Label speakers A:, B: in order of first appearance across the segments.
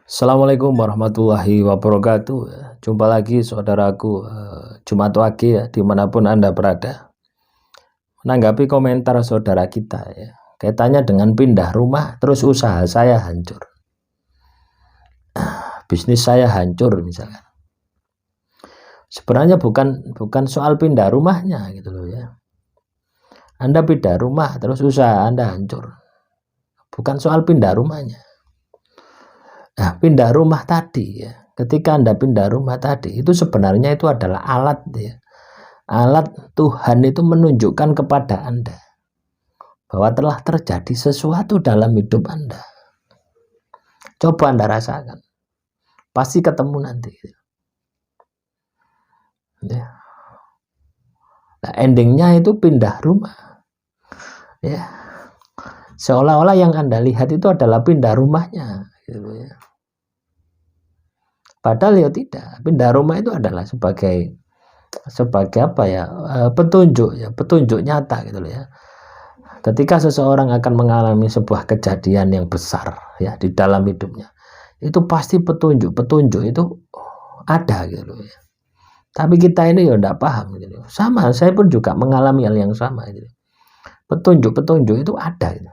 A: Assalamualaikum warahmatullahi wabarakatuh. Jumpa lagi saudaraku Jumat Wage ya, dimanapun Anda berada. Menanggapi komentar saudara kita ya, kaitannya dengan pindah rumah terus usaha saya hancur, bisnis saya hancur misalkan. Sebenarnya bukan soal pindah rumahnya gitu loh ya. Anda pindah rumah terus usaha Anda hancur, bukan soal pindah rumahnya. Nah, pindah rumah tadi ya, ketika Anda pindah rumah tadi itu sebenarnya itu adalah alat ya. Alat Tuhan itu menunjukkan kepada Anda bahwa telah terjadi sesuatu dalam hidup Anda. Coba Anda rasakan, pasti ketemu nanti ya. Nah, endingnya itu pindah rumah ya, seolah-olah yang Anda lihat itu adalah pindah rumahnya gitu ya. Padahal ya tidak, pindah rumah itu adalah sebagai apa ya, petunjuk nyata gitu loh ya. Ketika seseorang akan mengalami sebuah kejadian yang besar ya di dalam hidupnya, itu pasti petunjuk itu ada gitu loh ya. Tapi kita ini ya enggak paham gitu. Sama, saya pun juga mengalami hal yang sama gitu. Petunjuk itu ada gitu.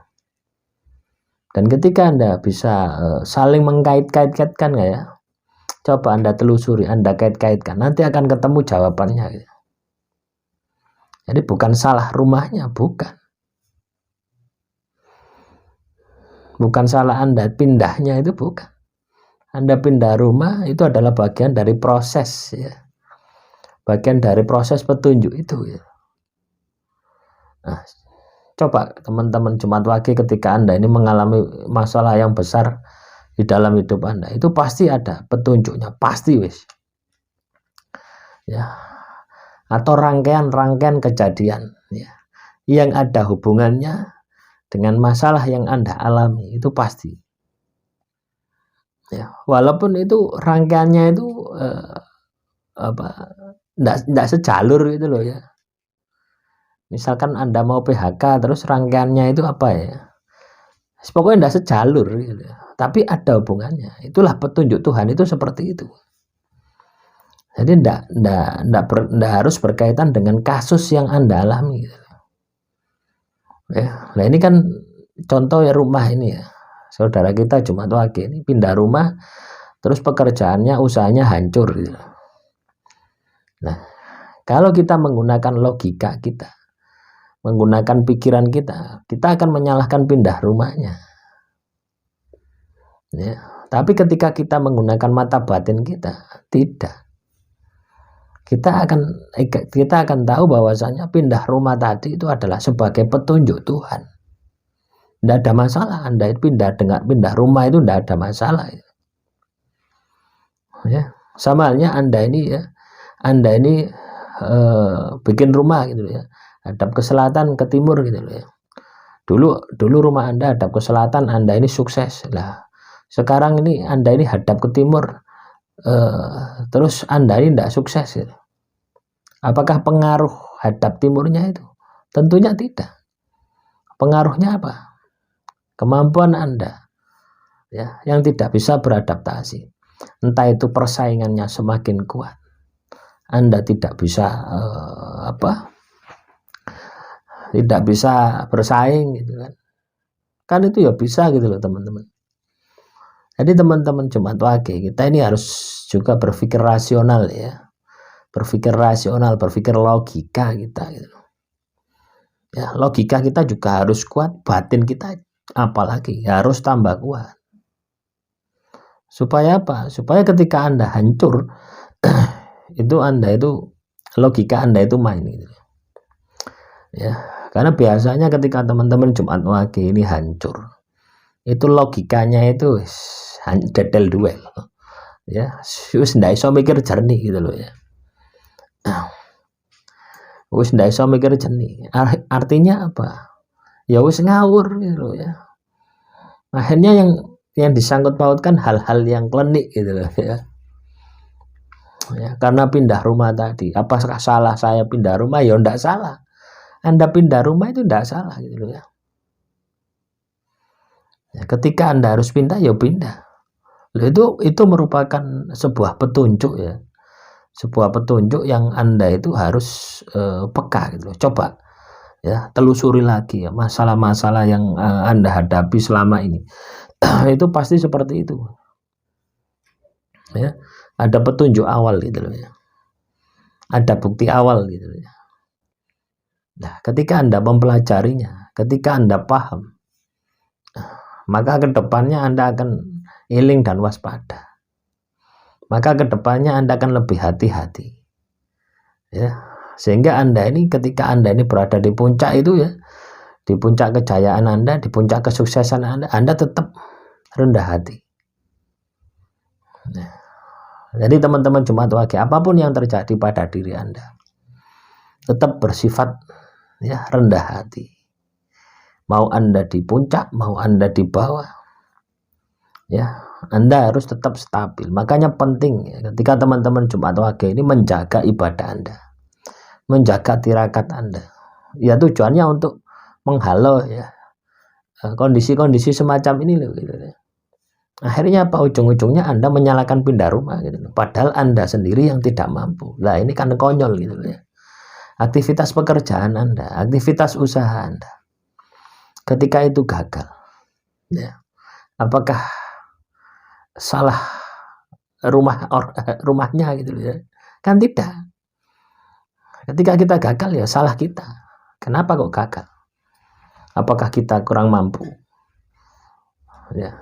A: Dan ketika Anda bisa saling mengkait-kaitkan ya, coba Anda telusuri, Anda kait-kaitkan, nanti akan ketemu jawabannya gitu. Jadi bukan salah rumahnya, bukan salah Anda pindahnya, itu bukan. Anda pindah rumah itu adalah bagian dari proses ya, bagian dari proses petunjuk itu ya. Nah, coba teman-teman Jumat Wage, ketika Anda ini mengalami masalah yang besar di dalam hidup Anda, itu pasti ada petunjuknya, pasti wis ya, atau rangkaian kejadian ya, yang ada hubungannya dengan masalah yang Anda alami, itu pasti ya. Walaupun itu rangkaiannya itu enggak sejalur gitu loh ya. Misalkan Anda mau PHK, terus rangkaiannya itu apa ya, pokoknya enggak sejalur gitu. Tapi ada hubungannya. Itulah petunjuk Tuhan, itu seperti itu. Jadi enggak harus berkaitan dengan kasus yang Anda alami gitu. Ya, nah ini kan contoh ya, rumah ini ya. Saudara kita Jumat Wage ini pindah rumah terus pekerjaannya, usahanya hancur gitu. Nah, kalau kita menggunakan logika kita, menggunakan pikiran kita akan menyalahkan pindah rumahnya ya. Tapi ketika kita menggunakan mata batin kita, tidak, kita akan tahu bahwasanya pindah rumah tadi itu adalah sebagai petunjuk Tuhan. Tidak ada masalah Anda pindah rumah, itu tidak ada masalah ya. Sama halnya Anda ini ya, bikin rumah gitu ya, hadap ke selatan, ke timur gitu loh ya. Dulu rumah Anda hadap ke selatan, Anda ini sukses lah. Sekarang ini Anda ini hadap ke timur, terus Anda ini tidak sukses gitu. Apakah pengaruh hadap timurnya itu? Tentunya tidak. Pengaruhnya apa? Kemampuan Anda ya, yang tidak bisa beradaptasi. Entah itu persaingannya semakin kuat, Anda tidak bisa tidak bisa bersaing gitu kan itu ya bisa gitu loh teman-teman. Jadi teman-teman Jumat Wage, kita ini harus juga berpikir rasional ya, berpikir logika kita gitu ya. Logika kita juga harus kuat, batin kita apalagi harus tambah kuat. Supaya apa? Supaya ketika Anda hancur itu logika Anda itu main gitu ya. Karena biasanya ketika teman-teman Jumat Wage ini hancur, itu logikanya itu dedel duel ya, wis ndak iso mikir jernih gitu loh ya. Wis ndak iso mikir jernih, artinya apa? Ya wis ngawur gitu loh ya. Akhirnya yang disangkut pautkan hal-hal yang klinik gitu loh ya. Ya, karena pindah rumah tadi, apakah salah saya pindah rumah? Ya enggak salah. Anda pindah rumah itu enggak salah gitu loh ya. Ya, ketika Anda harus pindah, ya pindah. Itu merupakan sebuah petunjuk ya. Sebuah petunjuk yang Anda itu harus peka gitu. Coba ya, telusuri lagi ya masalah-masalah yang Anda hadapi selama ini. Itu pasti seperti itu. Ya, ada petunjuk awal gitu loh ya. Ada bukti awal gitu loh ya. Nah, ketika Anda mempelajarinya, ketika Anda paham, maka kedepannya Anda akan iling dan waspada. Maka kedepannya Anda akan lebih hati-hati. Ya, sehingga Anda ini ketika Anda ini berada di puncak itu ya, di puncak kejayaan Anda, di puncak kesuksesan Anda tetap rendah hati. Nah, jadi teman-teman Jumat Wage, apapun yang terjadi pada diri Anda, tetap bersifat ya rendah hati. Mau Anda di puncak, mau Anda di bawah, ya Anda harus tetap stabil. Makanya penting ya, ketika teman-teman Jumat Wage ini menjaga ibadah Anda, menjaga tirakat Anda. Ya tujuannya untuk menghalau ya kondisi-kondisi semacam ini loh gitu. Akhirnya apa, ujung-ujungnya Anda menyalakan pindah rumah gitu. Padahal Anda sendiri yang tidak mampu. Lah ini kan konyol gitu ya. Aktivitas pekerjaan Anda, aktivitas usaha Anda, ketika itu gagal, ya, apakah salah rumahnya gitu ya? Kan tidak. Ketika kita gagal ya salah kita. Kenapa kok gagal? Apakah kita kurang mampu? Ya,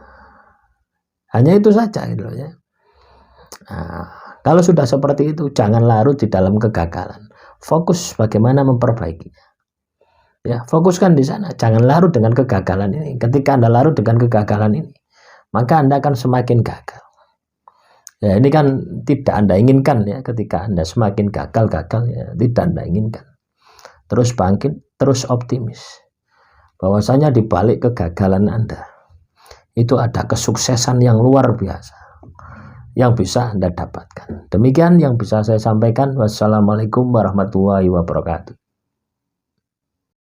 A: hanya itu saja gitu ya. Nah, kalau sudah seperti itu, jangan larut di dalam kegagalan. Fokus bagaimana memperbaikinya. Ya, fokuskan di sana. Jangan larut dengan kegagalan ini. Ketika Anda larut dengan kegagalan ini, maka Anda akan semakin gagal. Ya, ini kan tidak Anda inginkan ya. Ketika Anda semakin gagal ya, tidak Anda inginkan. Terus bangkit, terus optimis. Bahwasanya di balik kegagalan Anda, itu ada kesuksesan yang luar biasa yang bisa Anda dapatkan. Demikian yang bisa saya sampaikan. Wassalamualaikum warahmatullahi wabarakatuh.